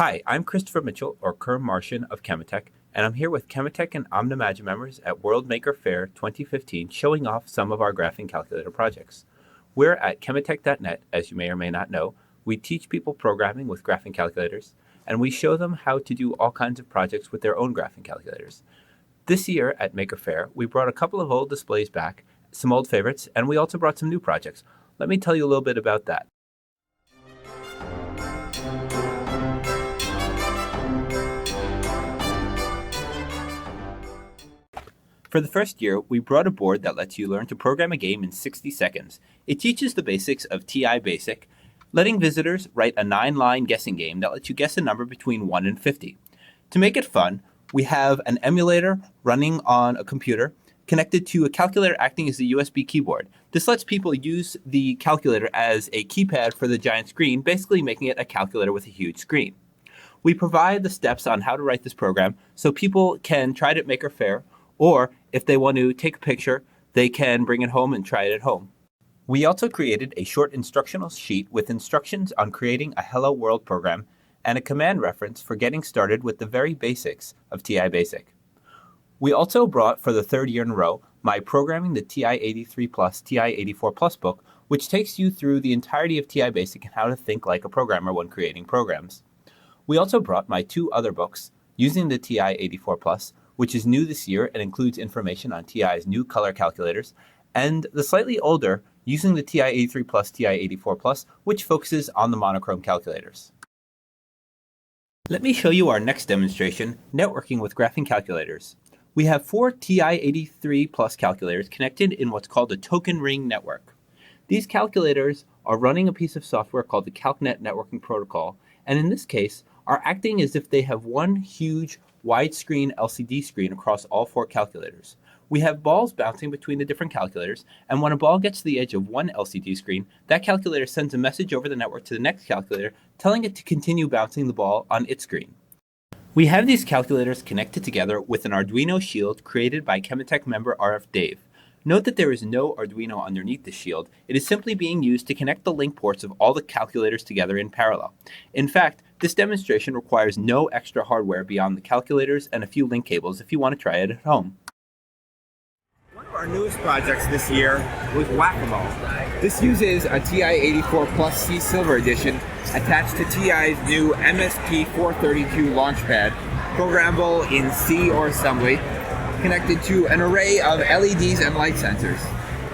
Hi, I'm Christopher Mitchell, or Kerr Martian of Cemetech, and I'm here with Cemetech and OmniMagic members at World Maker Faire 2015 showing off some of our graphing calculator projects. We're at cemetech.net, as you may or may not know. We teach people programming with graphing calculators, and we show them how to do all kinds of projects with their own graphing calculators. This year at Maker Faire, we brought a couple of old displays back, some old favorites, and we also brought some new projects. Let me tell you a little bit about that. For the first year, we brought a board that lets you learn to program a game in 60 seconds. It teaches the basics of TI Basic, letting visitors write a 9-line guessing game that lets you guess a number between 1 and 50. To make it fun, we have an emulator running on a computer connected to a calculator acting as a USB keyboard. This lets people use the calculator as a keypad for the giant screen, basically making it a calculator with a huge screen. We provide the steps on how to write this program so people can try it at Maker Faire, or if they want to take a picture, they can bring it home and try it at home. We also created a short instructional sheet with instructions on creating a Hello World program and a command reference for getting started with the very basics of TI Basic. We also brought, for the third year in a row, my Programming the TI-83 Plus, TI-84 Plus book, which takes you through the entirety of TI Basic and how to think like a programmer when creating programs. We also brought my two other books, Using the TI-84 Plus, which is new this year and includes information on TI's new color calculators, and the slightly older Using the TI-83 Plus, TI-84 Plus, which focuses on the monochrome calculators. Let me show you our next demonstration, networking with graphing calculators. We have 4 TI-83 Plus calculators connected in what's called a token ring network. These calculators are running a piece of software called the CalcNet networking protocol, and in this case, are acting as if they have one huge widescreen LCD screen across all 4 calculators. We have balls bouncing between the different calculators, and when a ball gets to the edge of one LCD screen, that calculator sends a message over the network to the next calculator, telling it to continue bouncing the ball on its screen. We have these calculators connected together with an Arduino shield created by Cemetech member RF Dave. Note that there is no Arduino underneath the shield. It is simply being used to connect the link ports of all the calculators together in parallel. In fact, this demonstration requires no extra hardware beyond the calculators and a few link cables if you want to try it at home. One of our newest projects this year was Whack-A-Mole. This uses a TI-84 Plus C Silver Edition attached to TI's new MSP432 Launchpad, programmable in C or assembly, connected to an array of LEDs and light sensors.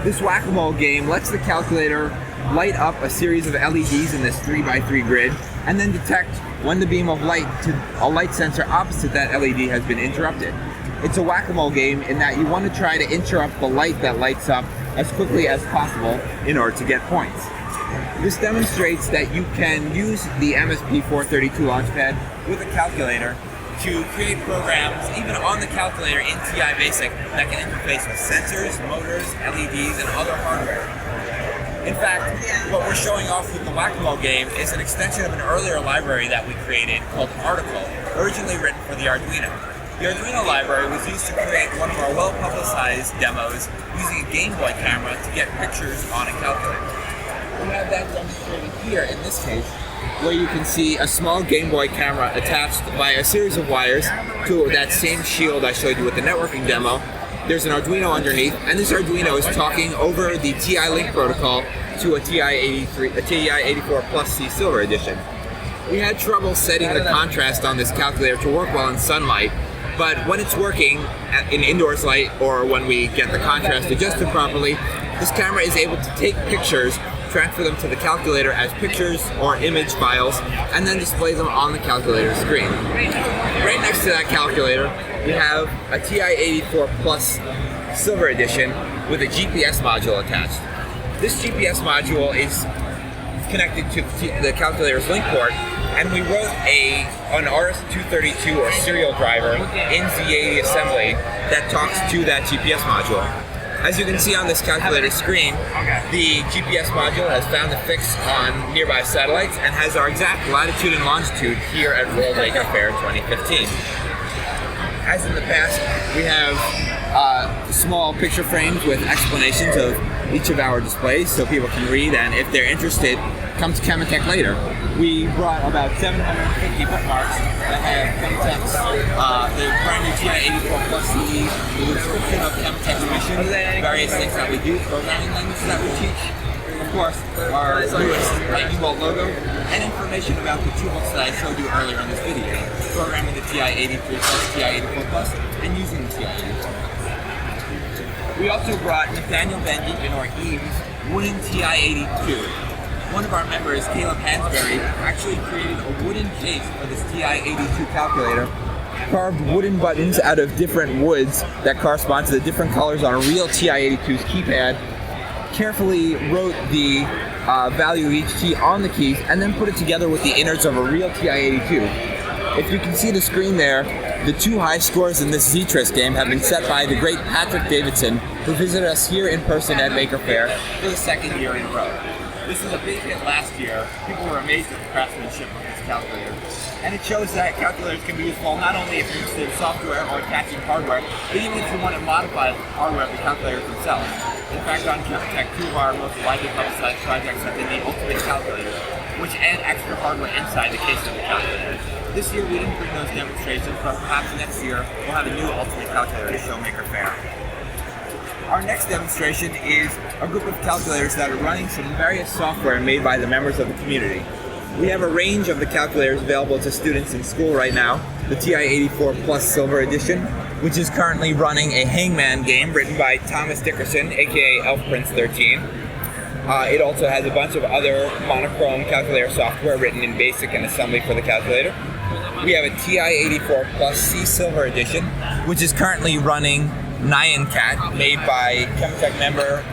This Whack-A-Mole game lets the calculator light up a series of LEDs in this 3x3 grid and then detect when the beam of light to a light sensor opposite that LED has been interrupted. It's a Whack-A-Mole game in that you want to try to interrupt the light that lights up as quickly as possible in order to get points. This demonstrates that you can use the MSP432 Launchpad with a calculator to create programs, even on the calculator in TI Basic, that can interface with sensors, motors, LEDs, and other hardware. In fact, what we're showing off with the Whack-A-Mole game is an extension of an earlier library that we created called Article, originally written for the Arduino. The Arduino library was used to create one of our well-publicized demos using a Game Boy camera to get pictures on a calculator. We have that demonstrated here in this case, where you can see a small Game Boy camera attached by a series of wires to that same shield I showed you with the networking demo. There's an Arduino underneath, and this Arduino is talking over the TI Link protocol to a TI-84 Plus C Silver Edition. We had trouble setting the contrast on this calculator to work well in sunlight, but when it's working in indoors light or when we get the contrast adjusted properly, this camera is able to take pictures, transfer them to the calculator as pictures or image files, and then display them on the calculator screen. Right next to that calculator, we have a TI-84 Plus Silver Edition with a GPS module attached. This GPS module is connected to the calculator's link port, and we wrote an RS-232 or serial driver in Z80 assembly that talks to that GPS module. As you can see on this calculator screen, the GPS module has found a fix on nearby satellites and has our exact latitude and longitude here at World Maker Faire 2015. As in the past, we have small picture frames with explanations of each of our displays so people can read, and if they're interested, come to Cemetech later. we brought about 750 bookmarks that have Cemetech's, the brand new TI-84 Plus CE, the description of Cemetech's mission, various things that we do, programming languages that we teach, of course, our newest lightning bolt logo, and information about the two books that I showed you earlier in this video, programming the TI-83 Plus, TI-84 Plus, and using the TI-84. We also brought Nathaniel Van Eaton, or Eames, wooden TI-82. One of our members, Caleb Hansberry, actually created a wooden case for this TI-82 calculator, carved wooden buttons out of different woods that correspond to the different colors on a real TI-82's keypad, carefully wrote the value of each key on the keys, and then put it together with the innards of a real TI-82. If you can see the screen there, the two high scores in this Zetris game have been set by the great Patrick Davidson, who visited us here in person at Maker Faire for the second year in a row. This was a big hit last year. People were amazed at the craftsmanship of this calculator. And it shows that calculators can be useful not only if you're interested in software or attaching hardware, but even if you want to modify the hardware of the calculators themselves. In fact, on Cemetech, two of our most widely publicized projects have been the Ultimate Calculator, which add extra hardware inside the case of the calculator. This year we didn't bring those demonstrations, but perhaps next year we'll have a new Ultimate Calculator to show Maker Faire. Our next demonstration is a group of calculators that are running some various software made by the members of the community. We have a range of the calculators available to students in school right now. The TI-84 Plus Silver Edition, which is currently running a Hangman game written by Thomas Dickerson, aka Elf Prince 13. It also has a bunch of other monochrome calculator software written in BASIC and assembly for the calculator. We have a TI-84 Plus C Silver Edition, which is currently running Nyan Cat, made by Cemetech member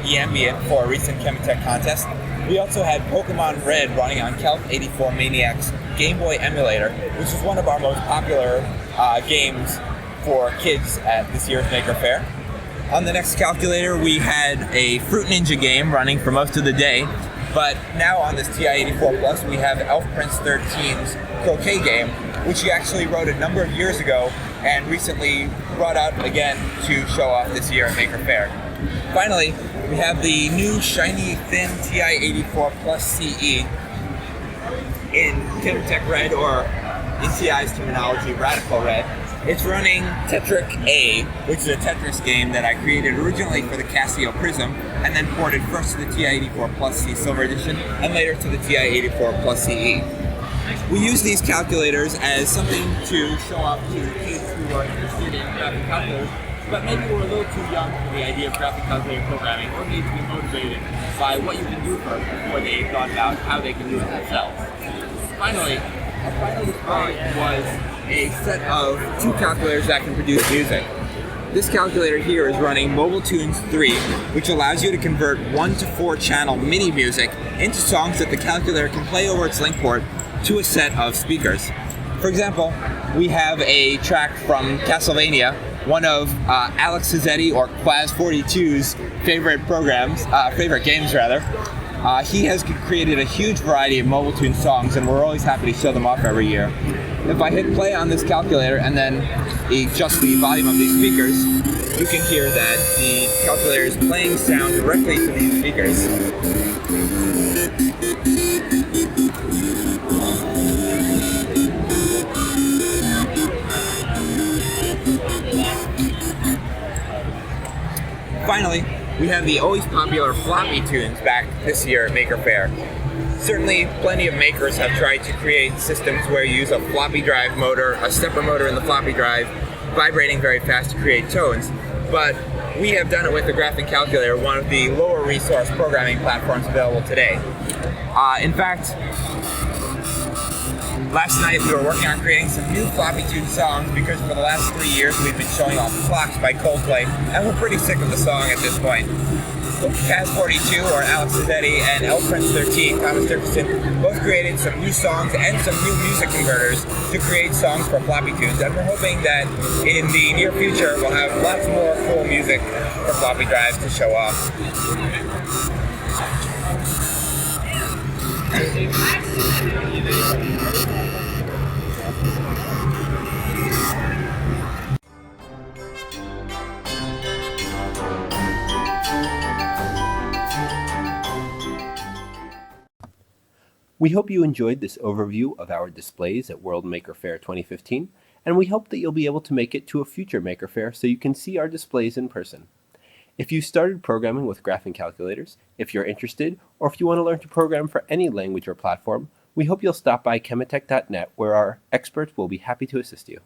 Eambient for a recent Cemetech contest. We also had Pokemon Red running on Calc 84 Maniac's Game Boy emulator, which is one of our most popular games for kids at this year's Maker Faire. On the next calculator, we had a Fruit Ninja game running for most of the day, but now on this TI-84 Plus, we have Elf Prince 13's Croquet game, which he actually wrote a number of years ago and recently brought out again to show off this year at Maker Faire. Finally, we have the new shiny thin TI-84 Plus CE in Cemetech Red, or in TI's terminology, Radical Red. It's running Tetric A, which is a Tetris game that I created originally for the Casio Prism, and then ported first to the TI-84 Plus C Silver Edition, and later to the TI-84 Plus CE. We use these calculators as something to show off to kids who are interested in graphic calculators, but maybe we're a little too young for the idea of graphic calculator programming, or need to be motivated by what you can do first before they've thought about how they can do it themselves. Finally, our final display was a set of two calculators that can produce music. This calculator here is running Mobile Tunes 3, which allows you to convert 1 to 4 channel MIDI music into songs that the calculator can play over its link port to a set of speakers. For example, we have a track from Castlevania, one of Alex Sazzetti, or Quaz42's favorite games. He has created a huge variety of Mobile Tune songs, and we're always happy to show them off every year. If I hit play on this calculator and then adjust the volume of these speakers, you can hear that the calculator is playing sound directly to these speakers. Finally, we have the always popular floppy tunes back this year at Maker Faire. Certainly, plenty of makers have tried to create systems where you use a floppy drive motor, a stepper motor in the floppy drive, vibrating very fast to create tones. But we have done it with the Graphic Calculator, one of the lower resource programming platforms available today. In fact, last night we were working on creating some new floppy tune songs because for the last 3 years we've been showing off Clocks by Coldplay, and we're pretty sick of the song at this point. Kaz42, or Alex Sazzetti, and Elf Prince 13, Thomas Dickerson, both created some new songs and some new music converters to create songs for floppy tunes, and we're hoping that in the near future we'll have lots more cool music for floppy drives to show off. We hope you enjoyed this overview of our displays at World Maker Faire 2015, and we hope that you'll be able to make it to a future Maker Faire so you can see our displays in person. If you started programming with graphing calculators, if you're interested, or if you want to learn to program for any language or platform, we hope you'll stop by cemetech.net where our experts will be happy to assist you.